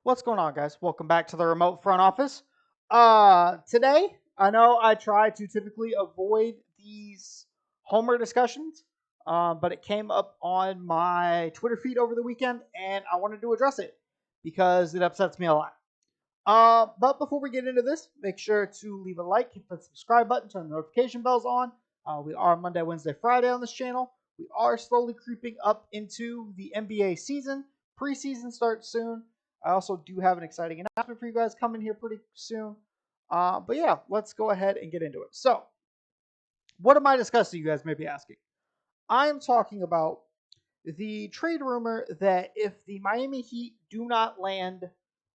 What's going on, guys? Welcome back to the remote front office. Today, I know I try to typically avoid these Homer discussions, but it came up on my Twitter feed over the weekend, and I wanted to address it because it upsets me a lot. But before we get into this, make sure to leave a like, hit the subscribe button, turn the notification bells on. We are Monday, Wednesday, Friday on this channel. We are slowly creeping up into the NBA season. Preseason starts soon. I also do have an exciting announcement for you guys coming here pretty soon. But yeah, let's go ahead and get into it. So, what am I discussing, you guys may be asking? I am talking about the trade rumor that if the Miami Heat do not land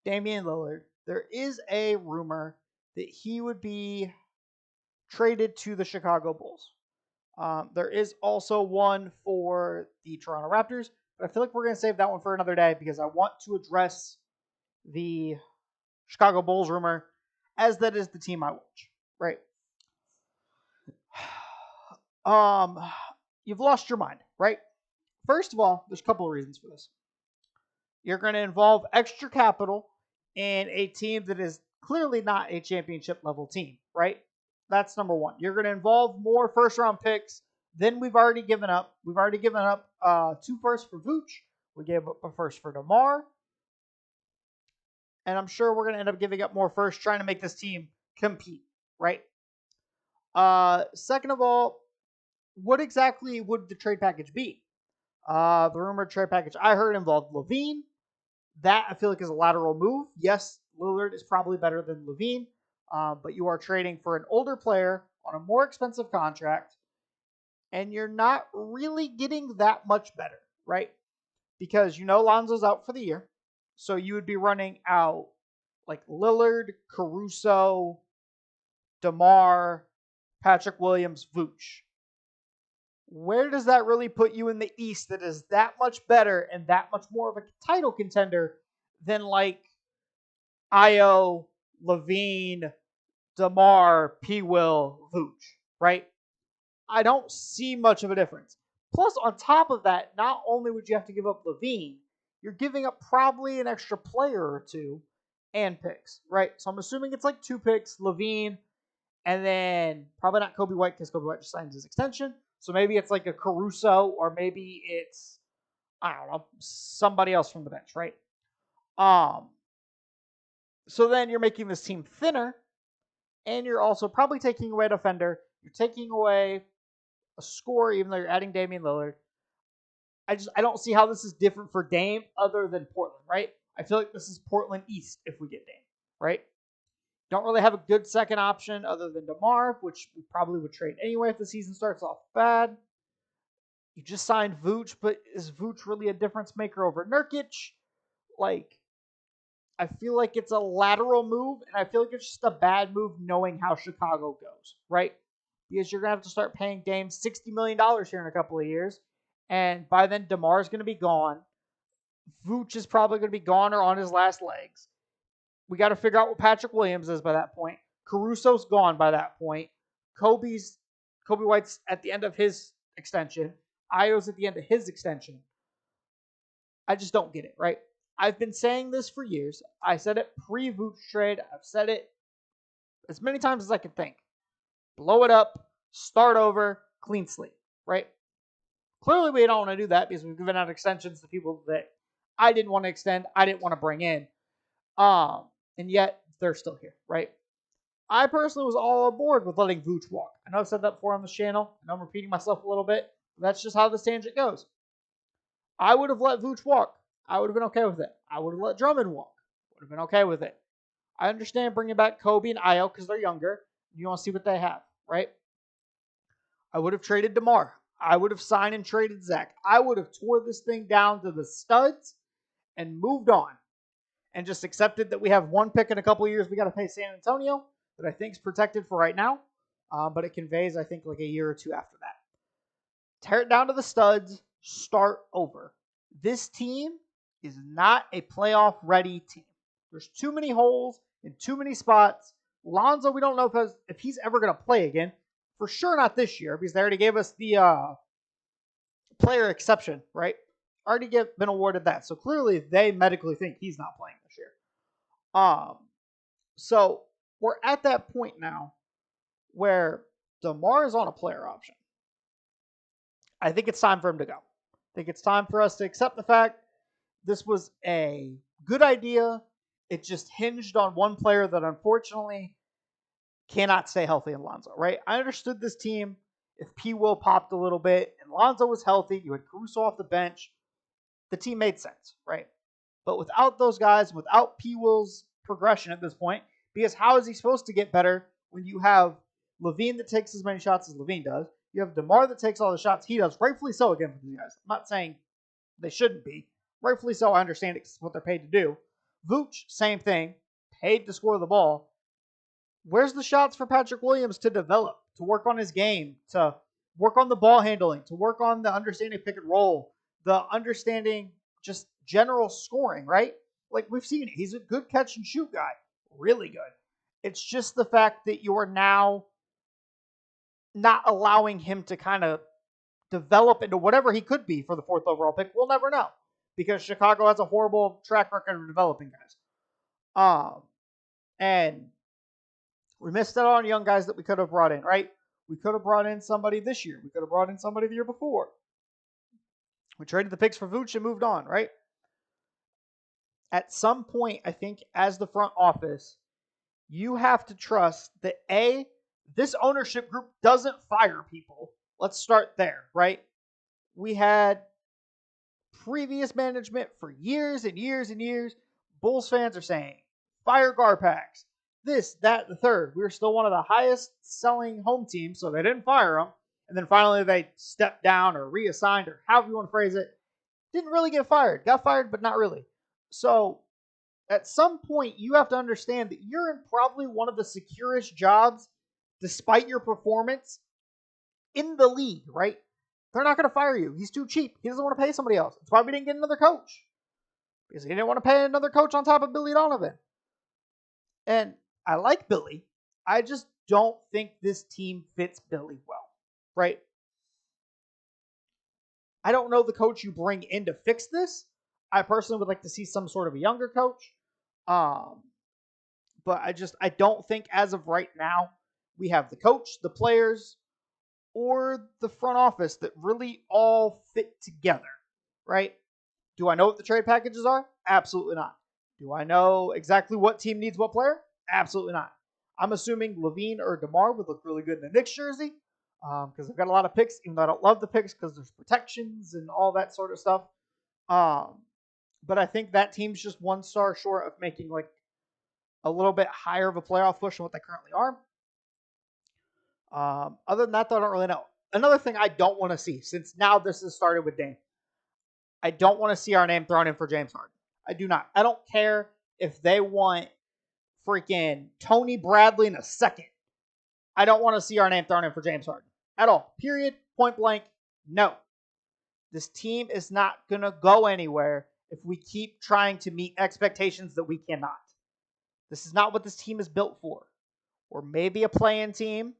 Damian Lillard, there is a rumor that he would be traded to the Chicago Bulls. There is also one for the Toronto Raptors, but I feel like we're going to save that one for another day because I want to address the Chicago Bulls rumor, as that is the team I watch, right? You've lost your mind, right? First of all, there's a couple of reasons for this. You're going to involve extra capital in a team that is clearly not a championship level team, right? That's number one. You're going to involve more first round picks than we've already given up. We've already given up 2 firsts for Vooch. We gave up a first for DeMar. And I'm sure we're going to end up giving up more first trying to make this team compete, right? Second of all, what exactly would the trade package be? The rumored trade package I heard involved LaVine. That I feel like is a lateral move. Yes, Lillard is probably better than LaVine, but you are trading for an older player on a more expensive contract, and you're not really getting that much better, right? Because Lonzo's out for the year, so you would be running out like Lillard, Caruso, DeMar, Patrick Williams, Vooch. Where does that really put you in the East that is that much better and that much more of a title contender than like Io, LaVine, DeMar, P. Will, Vooch, right? I don't see much of a difference. Plus, on top of that, not only would you have to give up LaVine, you're giving up probably an extra player or two and picks, right? So I'm assuming it's like 2 picks, LaVine, and then probably not Kobe White because Kobe White just signed his extension. So maybe it's like a Caruso, or maybe it's, I don't know, somebody else from the bench, right? So then you're making this team thinner, and you're also probably taking away a defender. You're taking away a scorer, even though you're adding Damian Lillard. I don't see how this is different for Dame other than Portland, right? I feel like this is Portland East if we get Dame, right? Don't really have a good second option other than DeMar, which we probably would trade anyway if the season starts off bad. You just signed Vooch, but is Vooch really a difference maker over Nurkic? Like, I feel like it's a lateral move, and I feel like it's just a bad move knowing how Chicago goes, right? Because you're going to have to start paying Dame $60 million here in a couple of years, and by then DeMar is going to be gone. Vooch is probably going to be gone or on his last legs. We got to figure out what Patrick Williams is by that point. Caruso's gone by that point. Kobe White's at the end of his extension. Io's at the end of his extension. I just don't get it, right? I've been saying this for years. I said it pre-Vooch trade. I've said it as many times as I can think. Blow it up, start over, clean slate, right? Clearly, we don't want to do that because we've given out extensions to people that I didn't want to extend, I didn't want to bring in. And yet, they're still here, right? I personally was all aboard with letting Vooch walk. I know I've said that before on this channel. I know I'm repeating myself a little bit. But that's just how this tangent goes. I would have let Vooch walk. I would have been okay with it. I would have let Drummond walk. Would have been okay with it. I understand bringing back Kobe and Io because they're younger. You want to see what they have, right? I would have traded DeMar. I would have signed and traded Zach. I would have tore this thing down to the studs and moved on. And just accepted that we have 1 pick in a couple of years we got to pay San Antonio that I think is protected for right now. But it conveys, I think, like a year or 2 after that. Tear it down to the studs. Start over. This team is not a playoff-ready team. There's too many holes in too many spots. Lonzo, we don't know if he's ever going to play again. For sure not this year because they already gave us the player exception, right? Already been awarded that. So clearly they medically think he's not playing this year. So we're at that point now where DeMar is on a player option. I think it's time for him to go. I think it's time for us to accept the fact this was a good idea. It just hinged on one player that unfortunately cannot stay healthy in Lonzo, right? I understood this team if P. Will popped a little bit and Lonzo was healthy, you had Caruso off the bench, the team made sense, right? But without those guys, without P. Will's progression at this point, because how is he supposed to get better when you have Levine that takes as many shots as Levine does? You have DeMar that takes all the shots he does, rightfully so again for these guys. I'm not saying they shouldn't be. Rightfully so, I understand it's what they're paid to do. Vooch, same thing, paid to score the ball. Where's the shots for Patrick Williams to develop, to work on his game, to work on the ball handling, to work on the understanding pick and roll, the understanding just general scoring, right? Like we've seen, he's a good catch and shoot guy, really good. It's just the fact that you're now not allowing him to kind of develop into whatever he could be for the 4th overall pick. We'll never know because Chicago has a horrible track record of developing guys. And we missed out on young guys that we could have brought in, right? We could have brought in somebody this year. We could have brought in somebody the year before. We traded the picks for Vooch and moved on, right? At some point, I think as the front office, you have to trust that A, this ownership group doesn't fire people. Let's start there, right? We had previous management for years and years and years. Bulls fans are saying, fire Garpax. This, that, the third. We were still one of the highest selling home teams, so they didn't fire them. And then finally they stepped down or reassigned or however you want to phrase it. Didn't really get fired. Got fired, but not really. So at some point, you have to understand that you're in probably one of the securest jobs, despite your performance, in the league, right? They're not going to fire you. He's too cheap. He doesn't want to pay somebody else. That's why we didn't get another coach. Because he didn't want to pay another coach on top of Billy Donovan. And I like Billy. I just don't think this team fits Billy well, right? I don't know the coach you bring in to fix this. I personally would like to see some sort of a younger coach. But I don't think as of right now we have the coach, the players, or the front office that really all fit together, right? Do I know what the trade packages are? Absolutely not. Do I know exactly what team needs what player? Absolutely not. I'm assuming Levine or DeMar would look really good in the Knicks jersey because they've got a lot of picks, even though I don't love the picks because there's protections and all that sort of stuff. But I think that team's just one star short of making like a little bit higher of a playoff push than what they currently are. Other than that, though, I don't really know. Another thing I don't want to see, since now this has started with Dame, I don't want to see our name thrown in for James Harden. I do not. I don't care if they want freaking Tony Bradley in a second. I don't want to see our name thrown in for James Harden at all. Period. Point blank. No. This team is not going to go anywhere if we keep trying to meet expectations that we cannot. This is not what this team is built for. Or maybe a play-in team.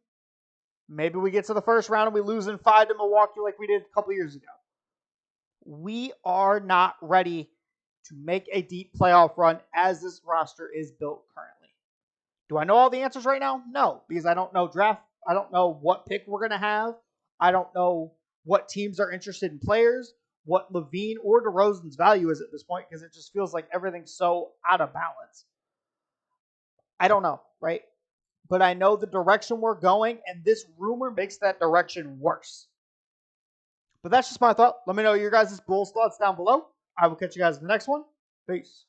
Maybe we get to the first round and we lose in 5 to Milwaukee like we did a couple years ago. We are not ready to make a deep playoff run as this roster is built currently. Do I know all the answers right now? No, because I don't know draft. I don't know what pick we're going to have. I don't know what teams are interested in players, what Levine or DeRozan's value is at this point, because it just feels like everything's so out of balance. I don't know, right? But I know the direction we're going, and this rumor makes that direction worse. But that's just my thought. Let me know your guys' Bulls thoughts down below. I will catch you guys in the next one. Peace.